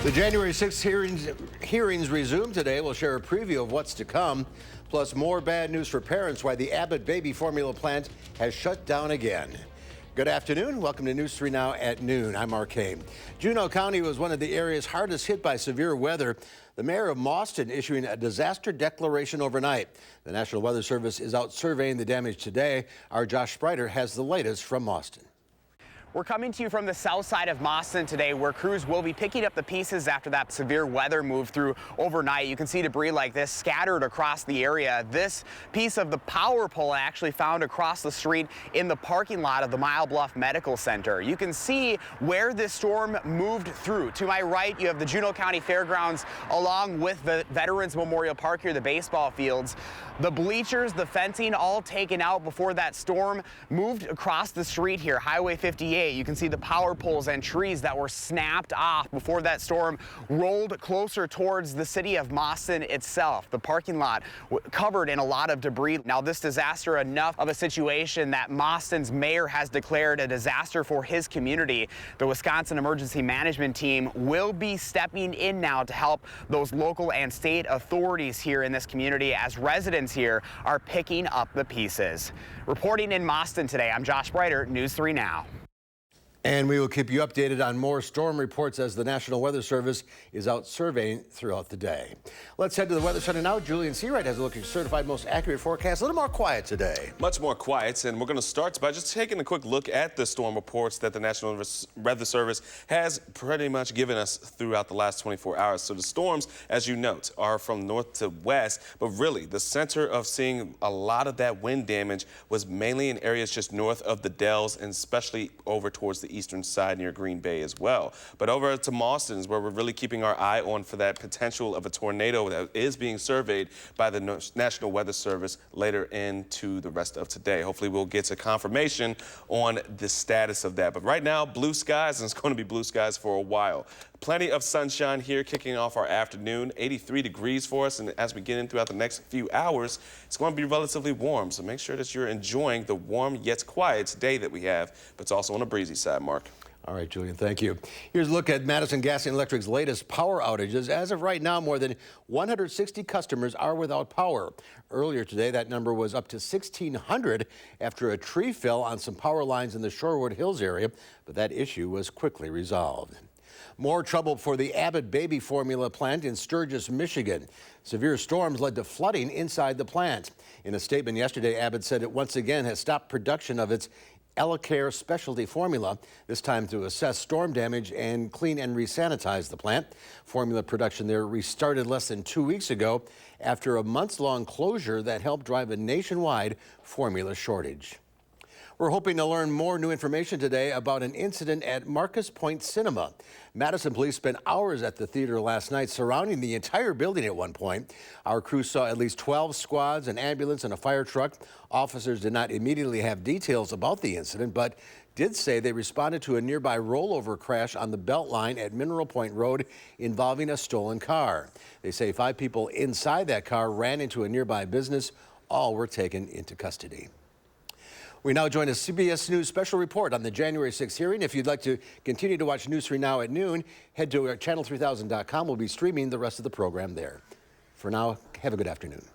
The January 6th hearings resume today. We'll share a preview of what's to come, plus more bad news for parents why the Abbott baby formula plant has shut down again. Good afternoon. Welcome to News 3 Now at noon. I'm Mark Kane. Juneau County was one of the areas hardest hit by severe weather. The mayor of Mauston issuing a disaster declaration overnight. The National Weather Service is out surveying the damage today. Our Josh Spreiter has the latest from Mauston. We're coming to you from the south side of Madison today, where crews will be picking up the pieces after that severe weather moved through overnight. You can see debris like this scattered across the area. This piece of the power pole actually found across the street in the parking lot of the Mile Bluff Medical Center. You can see where this storm moved through. To my right, you have the Juneau County Fairgrounds along with the Veterans Memorial Park here, the baseball fields. The bleachers, the fencing, all taken out before that storm moved across the street here, Highway 58. You can see the power poles and trees that were snapped off before that storm rolled closer towards the city of Madison itself. The parking lot covered in a lot of debris. Now, this disaster enough of a situation that Madison's mayor has declared a disaster for his community. The Wisconsin Emergency Management Team will be stepping in now to help those local and state authorities here in this community as residents here are picking up the pieces. Reporting in Madison today, I'm Josh Spreiter, News 3 Now. And we will keep you updated on more storm reports as the National Weather Service is out surveying throughout the day. Let's head to the Weather Center now. Julian Seawright has a look at certified most accurate forecast. A little more quiet today. Much more quiet, and we're going to start by just taking a quick look at the storm reports that the National Weather Service has pretty much given us throughout the last 24 hours. So the storms, as you note, are from north to west, but really the center of seeing a lot of that wind damage was mainly in areas just north of the Dells and especially over towards the eastern side near Green Bay as well. But over to Mauston is where we're really keeping our eye on for that potential of a tornado that is being surveyed by the National Weather Service later into the rest of today. Hopefully we'll get a confirmation on the status of that. But right now, blue skies, and it's going to be blue skies for a while. Plenty of sunshine here kicking off our afternoon, 83 degrees for us, and as we get in throughout the next few hours, it's going to be relatively warm, so make sure that you're enjoying the warm yet quiet day that we have, but it's also on a breezy side, Mark. All right, Julian, thank you. Here's a look at Madison Gas and Electric's latest power outages. As of right now, more than 160 customers are without power. Earlier today, that number was up to 1,600 after a tree fell on some power lines in the Shorewood Hills area, but that issue was quickly resolved. More trouble for the Abbott baby formula plant in Sturgis, Michigan. Severe storms led to flooding inside the plant. In a statement yesterday, Abbott said it once again has stopped production of its EleCare specialty formula, this time to assess storm damage and clean and resanitize the plant. Formula production there restarted less than 2 weeks ago after a months-long closure that helped drive a nationwide formula shortage. We're hoping to learn more new information today about an incident at Marcus Point Cinema. Madison police spent hours at the theater last night surrounding the entire building at one point. Our crew saw at least 12 squads, an ambulance, and a fire truck. Officers did not immediately have details about the incident, but did say they responded to a nearby rollover crash on the Beltline at Mineral Point Road involving a stolen car. They say 5 people inside that car ran into a nearby business. All were taken into custody. We now join a CBS News special report on the January 6th hearing. If you'd like to continue to watch News 3 Now at noon, head to channel3000.com. We'll be streaming the rest of the program there. For now, have a good afternoon.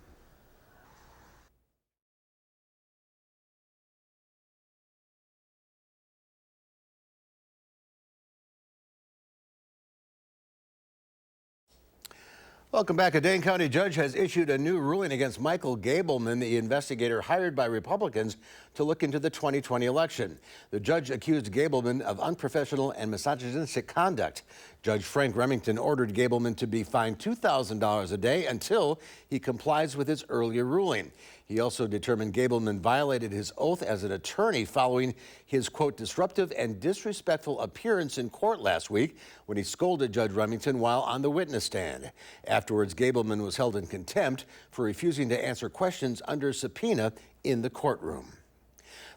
Welcome back. A Dane County judge has issued a new ruling against Michael Gableman, the investigator hired by Republicans to look into the 2020 election. The judge accused Gableman of unprofessional and misogynistic conduct. Judge Frank Remington ordered Gableman to be fined $2,000 a day until he complies with his earlier ruling. He also determined Gableman violated his oath as an attorney following his, quote, disruptive and disrespectful appearance in court last week when he scolded Judge Remington while on the witness stand. Afterwards, Gableman was held in contempt for refusing to answer questions under subpoena in the courtroom.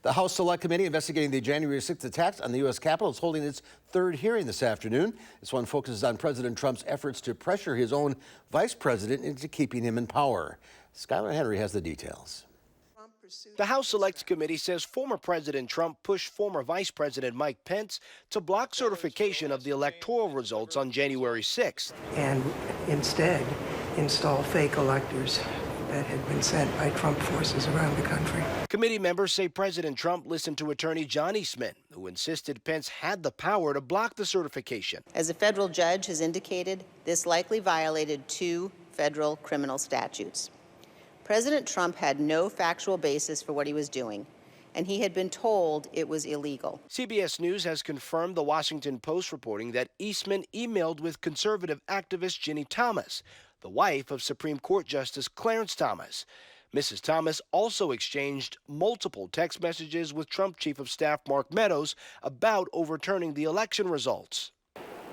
The House Select Committee investigating the January 6th attacks on the U.S. Capitol is holding its third hearing this afternoon. This one focuses on President Trump's efforts to pressure his own vice president into keeping him in power. Skylar Henry has the details. The House Select Committee says former President Trump pushed former Vice President Mike Pence to block certification of the electoral results on January 6th. And instead install fake electors that had been sent by Trump forces around the country. Committee members say President Trump listened to attorney John Eastman, who insisted Pence had the power to block the certification. As a federal judge has indicated, this likely violated 2 federal criminal statutes. President Trump had no factual basis for what he was doing, and he had been told it was illegal. CBS News has confirmed the Washington Post reporting that Eastman emailed with conservative activist Ginny Thomas, the wife of Supreme Court Justice Clarence Thomas. Mrs. Thomas also exchanged multiple text messages with Trump Chief of Staff Mark Meadows about overturning the election results.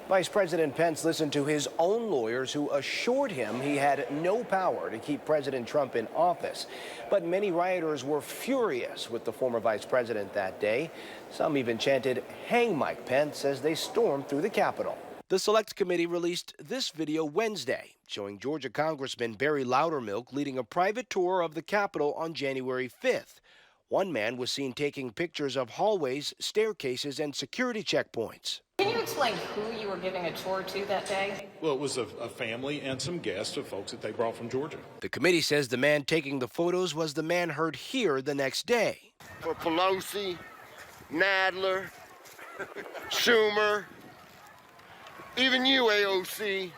Vice President Pence listened to his own lawyers who assured him he had no power to keep President Trump in office. But many rioters were furious with the former vice president that day. Some even chanted, "Hang Mike Pence," as they stormed through the Capitol. The Select Committee released this video Wednesday, showing Georgia Congressman Barry Loudermilk leading a private tour of the Capitol on January 5th. One man was seen taking pictures of hallways, staircases, and security checkpoints. Can you explain who you were giving a tour to that day? Well, it was a family and some guests of folks that they brought from Georgia. The committee says the man taking the photos was the man heard here the next day. For Pelosi, Nadler, Schumer, even you, AOC,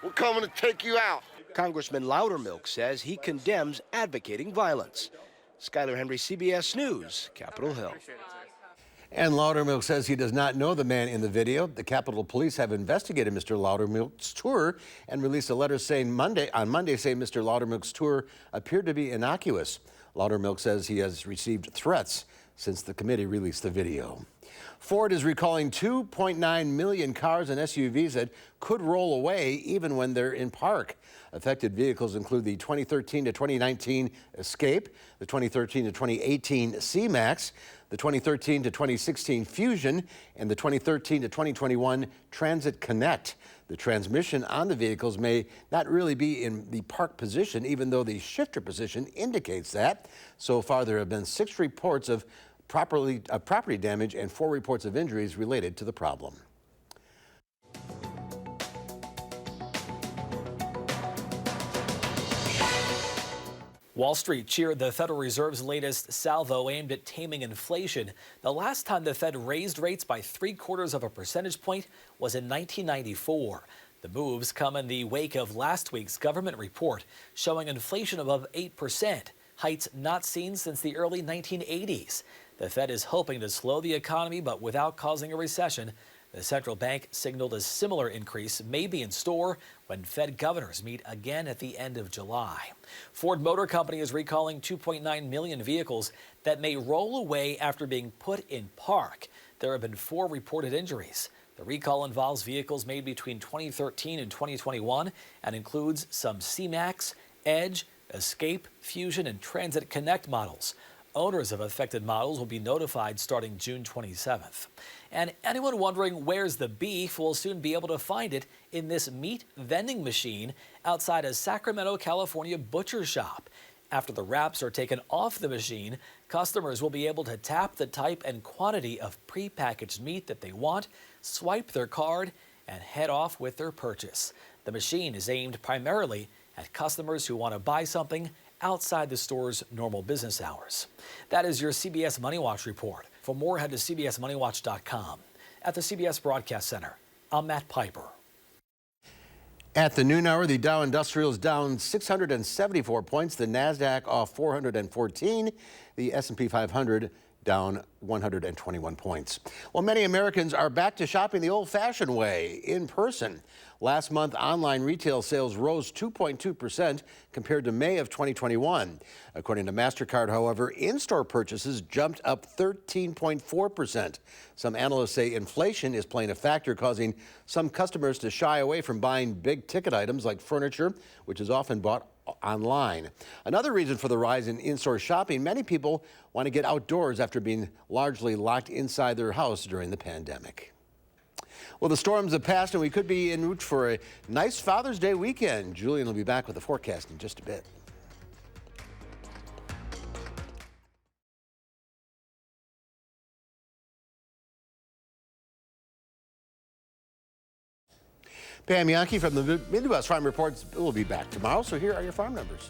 we're coming to take you out. Congressman Loudermilk says he condemns advocating violence. Skyler Henry, CBS News, Capitol Hill. And Loudermilk says he does not know the man in the video. The Capitol Police have investigated Mr. Loudermilk's tour and released a letter saying on Monday saying Mr. Loudermilk's tour appeared to be innocuous. Loudermilk says he has received threats since the committee released the video. Ford is recalling 2.9 million cars and SUVs that could roll away even when they're in park. Affected vehicles include the 2013 to 2019 Escape, the 2013 to 2018 C-Max, the 2013 to 2016 Fusion, and the 2013 to 2021 Transit Connect. The transmission on the vehicles may not really be in the park position, even though the shifter position indicates that. So far, there have been 6 reports of property damage and 4 reports of injuries related to the problem. Wall Street cheered the Federal Reserve's latest salvo aimed at taming inflation. The last time the Fed raised rates by 3/4 of a percentage point was in 1994. The moves come in the wake of last week's government report showing inflation above 8%, heights not seen since the early 1980s. The Fed is hoping to slow the economy, but without causing a recession. The central bank signaled a similar increase may be in store when Fed governors meet again at the end of July. Ford Motor Company is recalling 2.9 million vehicles that may roll away after being put in park. There have been 4 reported injuries. The recall involves vehicles made between 2013 and 2021 and includes some C-Max, Edge, Escape, Fusion, and Transit Connect models. Owners of affected models will be notified starting June 27th. And anyone wondering where's the beef will soon be able to find it in this meat vending machine outside a Sacramento, California butcher shop. After the wraps are taken off the machine, customers will be able to tap the type and quantity of prepackaged meat that they want, swipe their card, and head off with their purchase. The machine is aimed primarily at customers who want to buy something outside the store's normal business hours. That is your CBS Money Watch report. For more, head to cbsmoneywatch.com. At the CBS Broadcast Center, I'm Matt Piper. At the noon hour, the Dow Industrial is down 674 points, the NASDAQ off 414, the S&P 500 down 121 points. Well, many Americans are back to shopping the old-fashioned way, in person. Last month, online retail sales rose 2.2% compared to May of 2021. According to MasterCard, however, in-store purchases jumped up 13.4%. Some analysts say inflation is playing a factor, causing some customers to shy away from buying big-ticket items like furniture, which is often bought online. Another reason for the rise in in-store shopping, many people want to get outdoors after being largely locked inside their house during the pandemic. Well, the storms have passed and we could be en route for a nice Father's Day weekend. Julian will be back with the forecast in just a bit. Pam Yankee from the Midwest Farm Reports will be back tomorrow, so here are your farm numbers.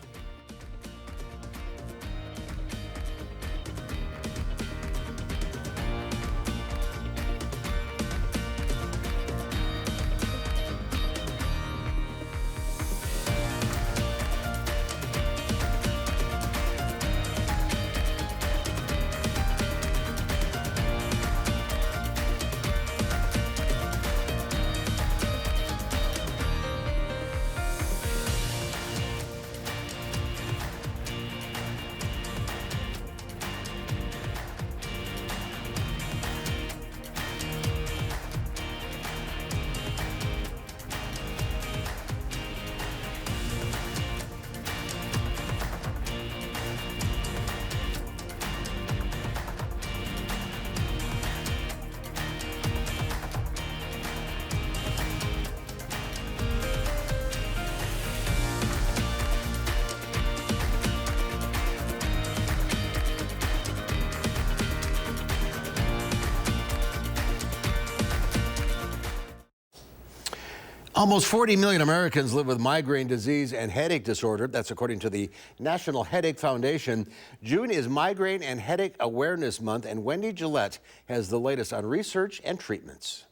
Almost 40 million Americans live with migraine disease and headache disorder. That's according to the National Headache Foundation. June is Migraine and Headache Awareness Month, and Wendy Gillette has the latest on research and treatments.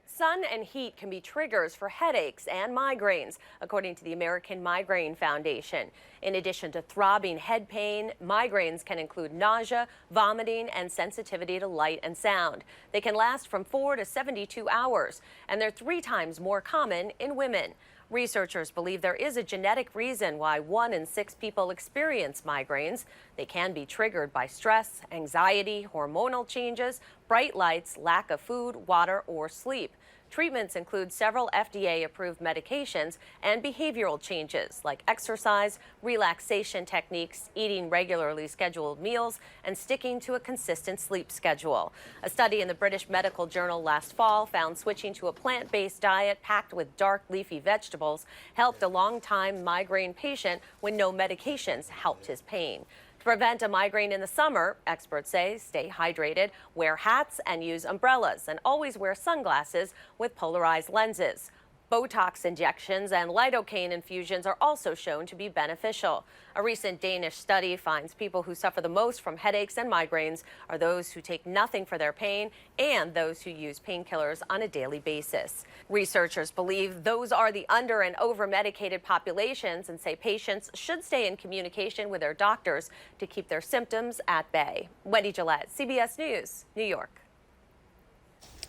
Sun and heat can be triggers for headaches and migraines, according to the American Migraine Foundation. In addition to throbbing head pain, migraines can include nausea, vomiting, and sensitivity to light and sound. They can last from 4 to 72 hours, and they're 3 times more common in women. Researchers believe there is a genetic reason why 1 in 6 people experience migraines. They can be triggered by stress, anxiety, hormonal changes, bright lights, lack of food, water, or sleep. Treatments include several FDA-approved medications and behavioral changes like exercise, relaxation techniques, eating regularly scheduled meals, and sticking to a consistent sleep schedule. A study in the British Medical Journal last fall found switching to a plant-based diet packed with dark leafy vegetables helped a long-time migraine patient when no medications helped his pain. To prevent a migraine in the summer, experts say stay hydrated, wear hats, and use umbrellas, and always wear sunglasses with polarized lenses. Botox injections and lidocaine infusions are also shown to be beneficial. A recent Danish study finds people who suffer the most from headaches and migraines are those who take nothing for their pain and those who use painkillers on a daily basis. Researchers believe those are the under and over medicated populations and say patients should stay in communication with their doctors to keep their symptoms at bay. Wendy Gillette, CBS News, New York.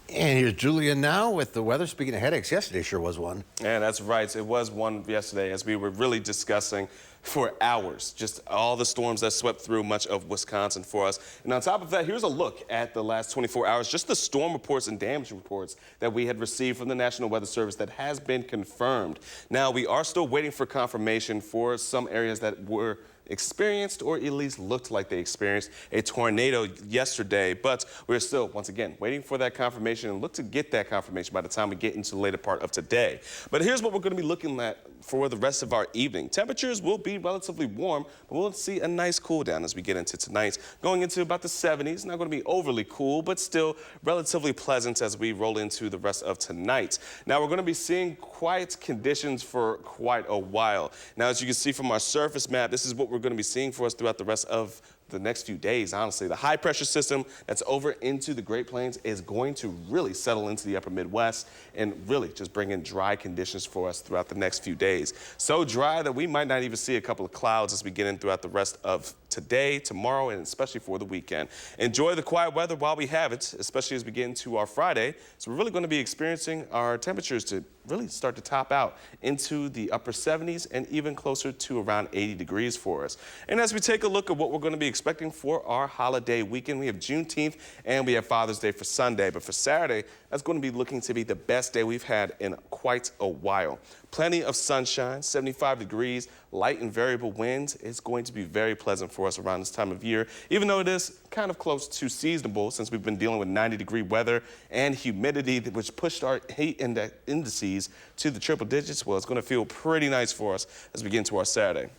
And here's Julian now with the weather. Speaking of headaches, yesterday sure was one. Yeah, that's right. It was one yesterday as we were really discussing for hours just all the storms that swept through much of Wisconsin for us. And on top of that, here's a look at the last 24 hours, just the storm reports and damage reports that we had received from the National Weather Service that has been confirmed. Now, we are still waiting for confirmation for some areas that were experienced or at least looked like they experienced a tornado yesterday, but we're still, once again, waiting for that confirmation and look to get that confirmation by the time we get into the later part of today. But here's what we're going to be looking at for the rest of our evening. Temperatures will be relatively warm, but we'll see a nice cool down as we get into tonight. Going into about the 70s, not going to be overly cool, but still relatively pleasant as we roll into the rest of tonight. Now, we're going to be seeing quiet conditions for quite a while. Now, as you can see from our surface map, this is what we're going to be seeing for us throughout the rest of the next few days, honestly. The high pressure system that's over into the Great Plains is going to really settle into the upper Midwest and really just bring in dry conditions for us throughout the next few days. So dry that we might not even see a couple of clouds as we get in throughout the rest of today, tomorrow, and especially for the weekend. Enjoy the quiet weather while we have it, especially as we get into our Friday. So we're really going to be experiencing our temperatures to really start to top out into the upper 70s and even closer to around 80 degrees for us. And as we take a look at what we're going to be expecting for our holiday weekend, we have Juneteenth and we have Father's Day for Sunday. But for Saturday, that's going to be looking to be the best day we've had in quite a while. Plenty of sunshine, 75 degrees, light and variable winds. It's going to be very pleasant for us around this time of year, even though it is kind of close to seasonable since we've been dealing with 90-degree weather and humidity, which pushed our heat indices to the triple digits. Well, it's going to feel pretty nice for us as we get into our Saturday.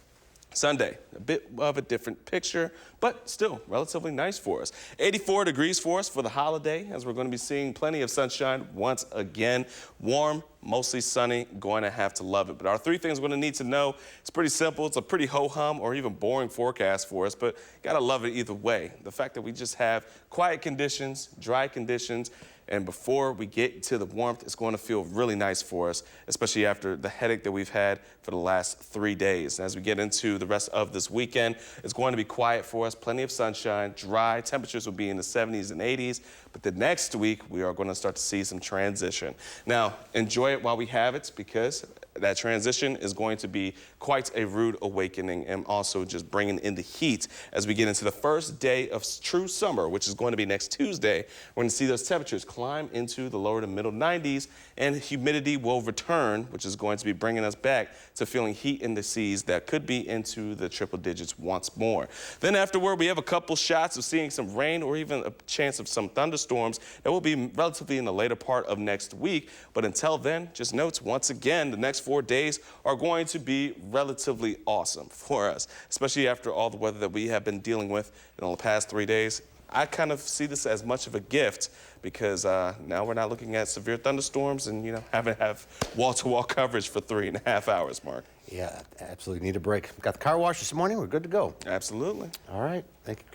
Sunday, a bit of a different picture, but still relatively nice for us. 84 degrees for us for the holiday, as we're going to be seeing plenty of sunshine once again. Warm, mostly sunny, going to have to love it. But our three things we're going to need to know, it's pretty simple. It's a pretty ho-hum or even boring forecast for us, but got to love it either way. The fact that we just have quiet conditions, dry conditions, and before we get to the warmth, it's going to feel really nice for us, especially after the headache that we've had for the last 3 days. And as we get into the rest of this weekend, it's going to be quiet for us, plenty of sunshine, dry. Temperatures will be in the 70s and 80s. But the next week, we are going to start to see some transition. Now, enjoy it while we have it, because that transition is going to be quite a rude awakening, and also just bringing in the heat as we get into the first day of true summer, which is going to be next Tuesday. We're going to see those temperatures climb into the lower to middle 90s, and humidity will return, which is going to be bringing us back to feeling heat in the seas that could be into the triple digits once more. Then afterward, we have a couple shots of seeing some rain or even a chance of some thunderstorms that will be relatively in the later part of next week. But until then, just note once again, the next 4 days are going to be relatively awesome for us, especially after all the weather that we have been dealing with in the past 3 days. I kind of see this as much of a gift, because now we're not looking at severe thunderstorms and, having to have wall-to-wall coverage for 3.5 hours, Mark. Yeah, absolutely need a break. Got the car wash this morning. We're good to go. Absolutely. All right. Thank you.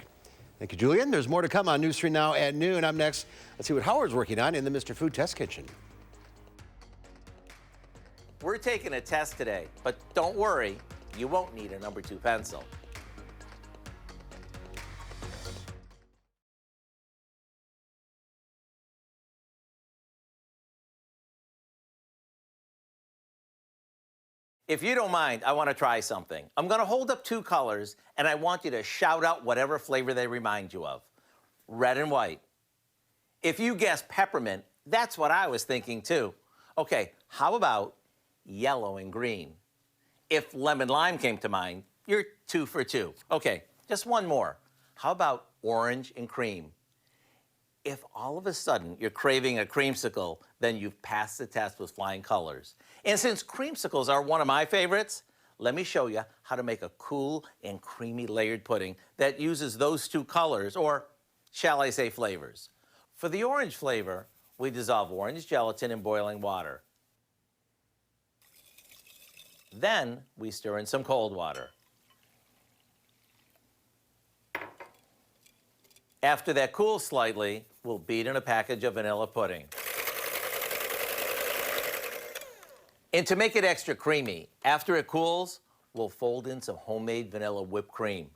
Thank you, Julian. There's more to come on News 3 Now at noon. Up next, let's see what Howard's working on in the Mr. Food Test Kitchen. We're taking a test today, but don't worry, you won't need a number 2 pencil. If you don't mind, I want to try something. I'm going to hold up 2 colors, and I want you to shout out whatever flavor they remind you of. Red and white. If you guess peppermint, that's what I was thinking too. Okay, how about yellow and green? If lemon lime came to mind, you're 2 for 2. Okay, just one more. How about orange and cream? If all of a sudden you're craving a creamsicle, then you've passed the test with flying colors. And since creamsicles are one of my favorites, let me show you how to make a cool and creamy layered pudding that uses those 2 colors, or shall I say flavors. For the orange flavor, we dissolve orange gelatin in boiling water. Then we stir in some cold water. After that cools slightly, we'll beat in a package of vanilla pudding. And to make it extra creamy, after it cools, we'll fold in some homemade vanilla whipped cream.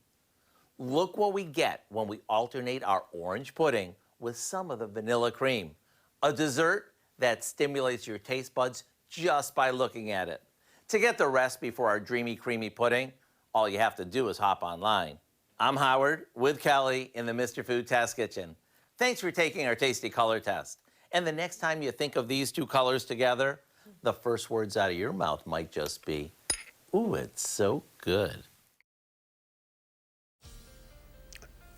Look what we get when we alternate our orange pudding with some of the vanilla cream. A dessert that stimulates your taste buds just by looking at it. To get the recipe for our dreamy, creamy pudding, all you have to do is hop online. I'm Howard with Kelly in the Mr. Food Test Kitchen. Thanks for taking our tasty color test. And the next time you think of these 2 colors together, the first words out of your mouth might just be, ooh, it's so good.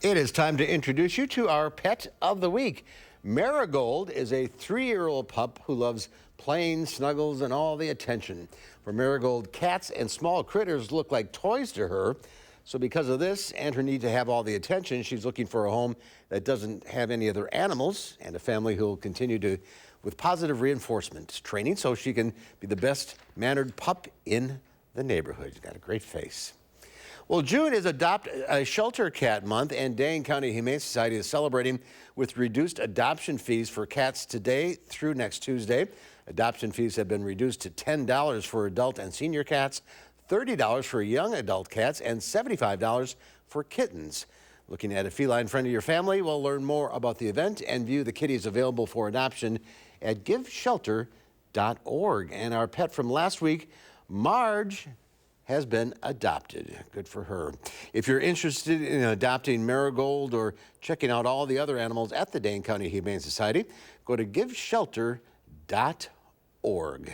It is time to introduce you to our pet of the week. Marigold is a 3-year-old pup who loves playing, snuggles, and all the attention. For Marigold, cats and small critters look like toys to her. So because of this and her need to have all the attention, she's looking for a home that doesn't have any other animals, and a family who will continue with positive reinforcement training so she can be the best mannered pup in the neighborhood. She's got a great face. Well, June is Adopt a Shelter Cat Month, and Dane County Humane Society is celebrating with reduced adoption fees for cats today through next Tuesday. Adoption fees have been reduced to $10 for adult and senior cats, $30 for young adult cats, and $75 for kittens. Looking at a feline friend of your family? We'll learn more about the event and view the kitties available for adoption at giveshelter.org. And our pet from last week, Marge, has been adopted. Good for her. If you're interested in adopting Marigold or checking out all the other animals at the Dane County Humane Society, go to giveshelter.org.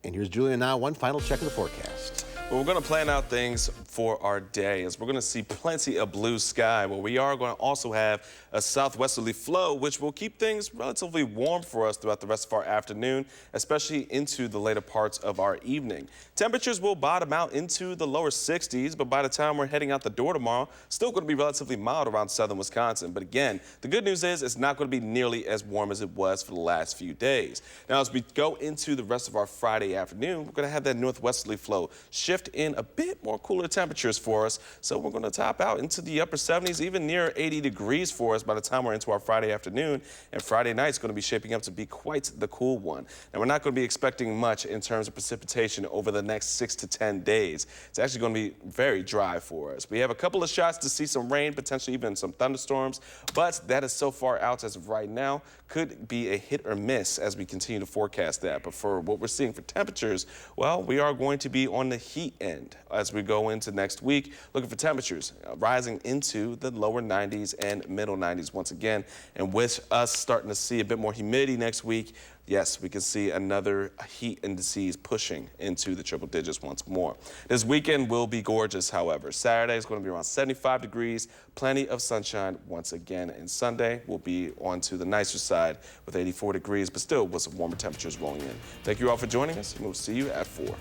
And here's Julia now, one final check of the forecast. Well, we're going to plan out things for our day, as we're going to see plenty of blue sky, but we are going to also have a southwesterly flow, which will keep things relatively warm for us throughout the rest of our afternoon, especially into the later parts of our evening. Temperatures will bottom out into the lower 60s, but by the time we're heading out the door tomorrow, still going to be relatively mild around southern Wisconsin. But again, the good news is it's not going to be nearly as warm as it was for the last few days. Now, as we go into the rest of our Friday afternoon, we're going to have that northwesterly flow shift in a bit more cooler temperatures for us. So we're going to top out into the upper 70s, even near 80 degrees for us by the time we're into our Friday afternoon. And Friday night's going to be shaping up to be quite the cool one. And we're not going to be expecting much in terms of precipitation over the next 6 to 10 days. It's actually going to be very dry for us. We have a couple of shots to see some rain, potentially even some thunderstorms, but that is so far out as of right now. Could be a hit or miss as we continue to forecast that. But for what we're seeing for temperatures, well, we are going to be on the heat end as we go into next week, looking for temperatures rising into the lower 90s and middle 90s once again. And with us starting to see a bit more humidity next week, yes, we can see another heat indices pushing into the triple digits once more. This weekend will be gorgeous, however. Saturday is going to be around 75 degrees, plenty of sunshine once again. And Sunday will be on to the nicer side with 84 degrees, but still with some warmer temperatures rolling in. Thank you all for joining us, and we'll see you at 4.